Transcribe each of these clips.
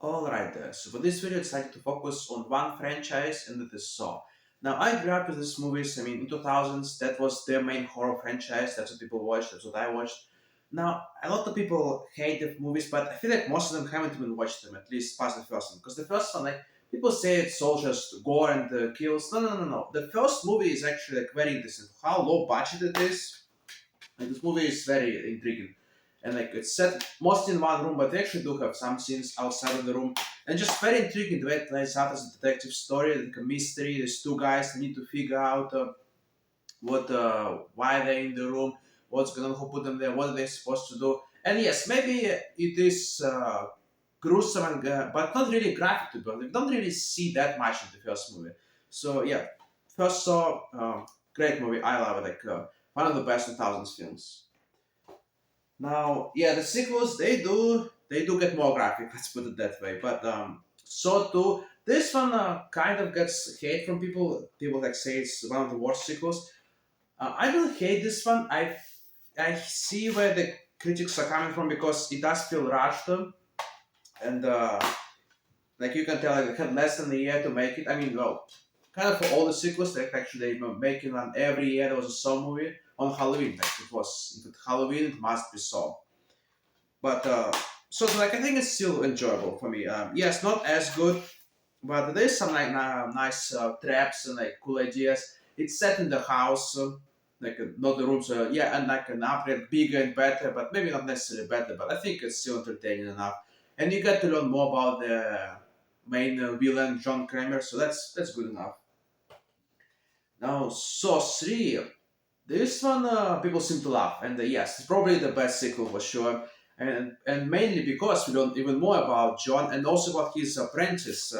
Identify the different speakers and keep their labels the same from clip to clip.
Speaker 1: Alright, so for this video, I decided to focus on one franchise, and that is Saw. Now, I grew up with these movies. I mean, in 2000s, that was their main horror franchise. That's what people watched. That's what I watched. Now, a lot of people hate the movies, but I feel like most of them haven't even watched them, at least past the first one. Because the first one, like, people say it's all just gore and kills. No, no, no, no. The first movie is actually like very interesting. How low budget it is, and this movie is very intriguing. And like it's set mostly in one room, but they actually do have some scenes outside of the room. And just very intriguing the way it plays out as a detective story, like a mystery. There's two guys that need to figure out why they're in the room, what's going on, who put them there, what are they supposed to do. And yes, maybe it is gruesome, but not really graphic to be honest. We don't really see that much in the first movie. So yeah, first saw great movie. I love it. Like one of the best 2000s films. Now, yeah, the sequels they do get more graphic. Let's put it that way. But so too, this one kind of gets hate from people. People like say it's one of the worst sequels. I don't hate this one. I see where the critics are coming from because it does feel rushed, and like you can tell, like they had less than a year to make it. I mean, well, kind of for all the sequels, like actually they were making one every year. There was a Saw movie on Halloween. Like it was, if it's Halloween, it must be Saw. But so like I think it's still enjoyable for me. Yes, not as good, but there's some like nice traps and like cool ideas. It's set in the house, like not the rooms, yeah, and like an upgrade, bigger and better, but maybe not necessarily better. But I think it's still entertaining enough, and you get to learn more about the main villain, John Kramer. So that's good enough. Now, Saw 3. This one people seem to love, and yes, it's probably the best sequel for sure. And mainly because we learn even more about John and also about his apprentice.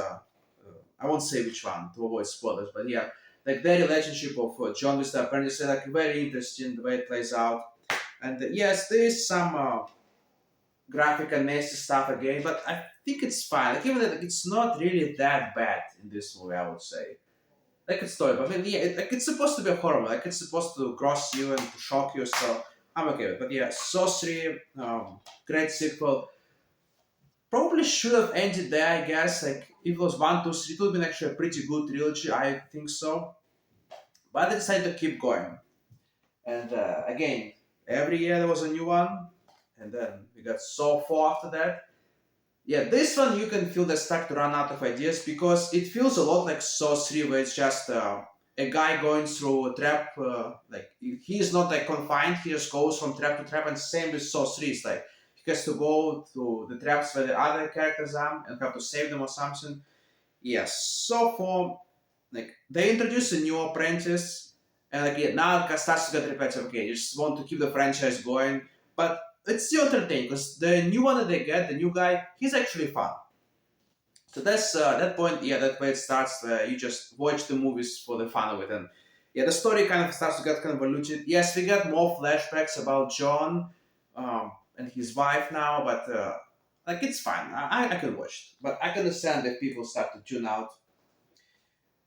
Speaker 1: I won't say which one to avoid spoilers, but yeah, like their relationship of John with the apprentice is like very interesting the way it plays out. And yes, there is some graphic and nasty stuff again, but I think it's fine. Like even like, it's not really that bad in this movie, I would say. Like it's story, but I mean, yeah, like it's supposed to be a horror movie. Like it's supposed to gross you and to shock you. So I'm okay with it. But yeah, Sorcery, great sequel. Probably should have ended there, I guess. Like if it was one, two, three, it would have been actually a pretty good trilogy. I think so. But I decided to keep going. And again, every year there was a new one, and then we got so far after that. Yeah, this one you can feel the start to run out of ideas because it feels a lot like Saw 3, where it's just a guy going through a trap. Like he is not like confined; he just goes from trap to trap. And same with Saw 3. It's like he has to go to the traps where the other characters are and have to save them or something. Yes. So for like they introduce a new apprentice, and like yeah, now it starts to get repetitive. Okay, you just want to keep the franchise going, but it's still entertaining because the new one that they get, the new guy, he's actually fun. So that's that point. Yeah, that way it starts. You just watch the movies for the fun of it, and yeah, the story kind of starts to get convoluted. Yes, we get more flashbacks about John and his wife now, but like it's fine. I can watch it, but I can understand if people start to tune out.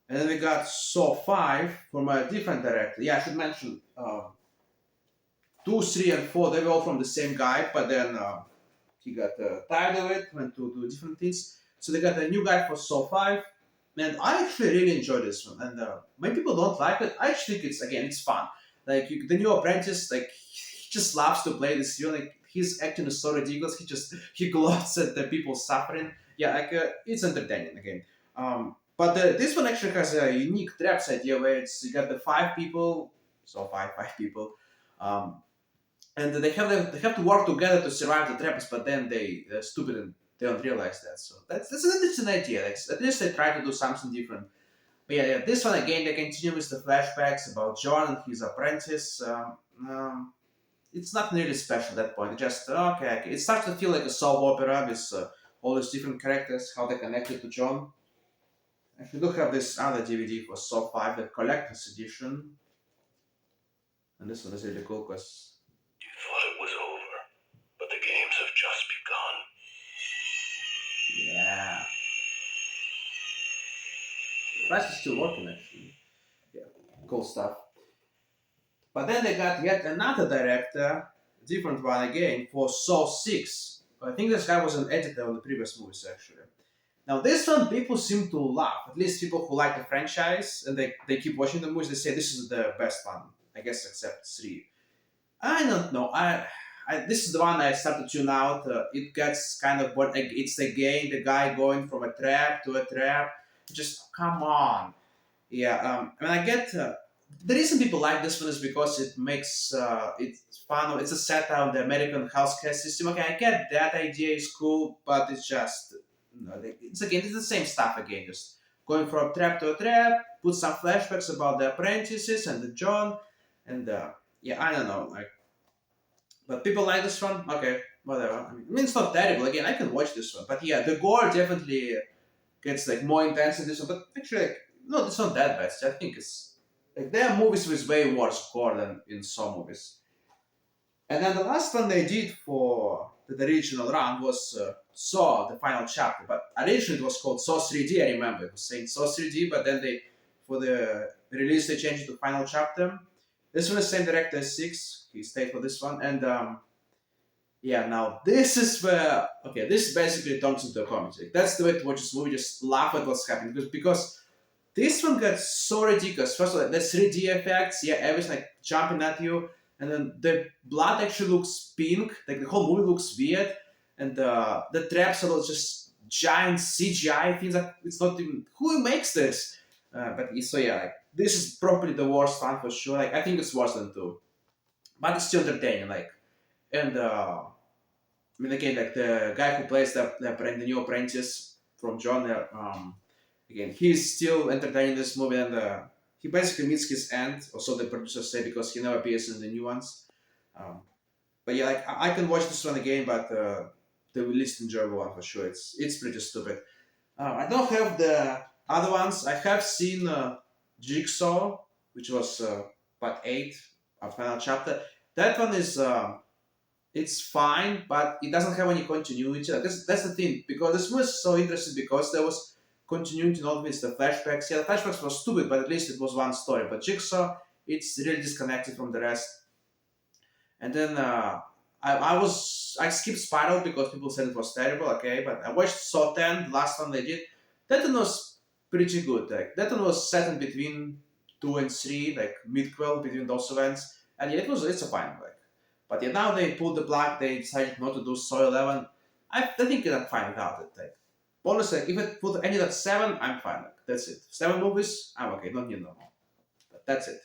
Speaker 1: And then we got Saw 5 from a different director. Yeah, I should mention 2, 3, and 4, they were all from the same guy, but then he got tired of it, went to do different things. So they got a new guy for Saw 5. And I actually really enjoyed this one. And many people don't like it. I actually think it's fun. Like the new apprentice, like he just loves to play this. Like his acting is so ridiculous. He gloats at the people suffering. Yeah, like it's entertaining again. But this one actually has a unique traps idea where it's you got the five people, so five people, um, and they have to work together to survive the traps. But then they're stupid and they don't realize that. So that's an interesting idea. Like, at least they try to do something different. But yeah, this one again they continue with the flashbacks about John and his apprentice. It's not really special at that point. It just okay. It starts to feel like a soap opera with all these different characters, how they connected to John. If you look at this other DVD for Saw 5, the collector's edition, and this one is really cool because
Speaker 2: You thought it was over, but the games have just begun.
Speaker 1: yeah, Flash is still working actually. Yeah, cool stuff. But then they got yet another director, different one again, for Saw 6. I think this guy was an editor on the previous movies actually. Now this one people seem to love. At least people who like the franchise and they keep watching the movies. They say this is the best one. I guess except three. I don't know. This is the one I started to tune out. It gets kind of what it's again the guy going from a trap to a trap. Just come on. Yeah. I get the reason people like this one is because it makes it's fun. It's a satire on the American healthcare system. Okay, I get that idea is cool, but it's just it's the same stuff again. Just going from trap to a trap. Put some flashbacks about the apprentices and the John, and yeah, I don't know. Like, but people like this one. Okay, whatever. I mean, it's not terrible. Again, I can watch this one, but yeah, the gore definitely gets like more intense in this one. But actually, like, no, it's not that bad. I think it's like there are movies with way worse gore than in some movies. And then the last one they did for the original run was Saw, the final chapter. But originally it was called Saw 3D. I remember it was saying Saw 3D, but then they for the release they changed it to final chapter. This one is same director as Six. He stayed for this one, and yeah. Now this is where this basically turns into a comedy. That's the way to watch this movie. Just laugh at what's happening because this one gets so ridiculous. First of all, the 3D effects, yeah, everything's like jumping at you, and then the blood actually looks pink. Like the whole movie looks weird, and the traps are all just giant CGI things. Like it's not even who makes this. So yeah, like this is probably the worst one for sure. Like I think it's worse than two, but it's still entertaining. Like and I mean again, like the guy who plays the new apprentice from John. Again, he's still entertaining this movie, and he basically meets his end, or so the producers say, because he never appears in the new ones. Um, but yeah, like I can watch this one again, but the least enjoyable one for sure. It's pretty stupid. I don't have the other ones. I have seen Jigsaw, which was part eight, our final chapter. That one is it's fine, but it doesn't have any continuity. Like, that's the thing because this was so interesting because there was continuity not with the flashbacks. Yeah, the flashbacks were stupid, but at least it was one story. But Jigsaw, it's really disconnected from the rest. And then I skipped Spiral because people said it was terrible. Okay, but I watched Saw 10, the last one they did. That one was pretty good. Like that one was set in between two and three, like midquel between those events. And yeah, it's a fine like. But yeah, now they pulled the plug. They decided not to do Saw 11. I think I'm fine without it. Like honestly, like, if it put any at seven, I'm fine. Like, that's it. Seven movies, I'm okay. Don't need no more. But that's it.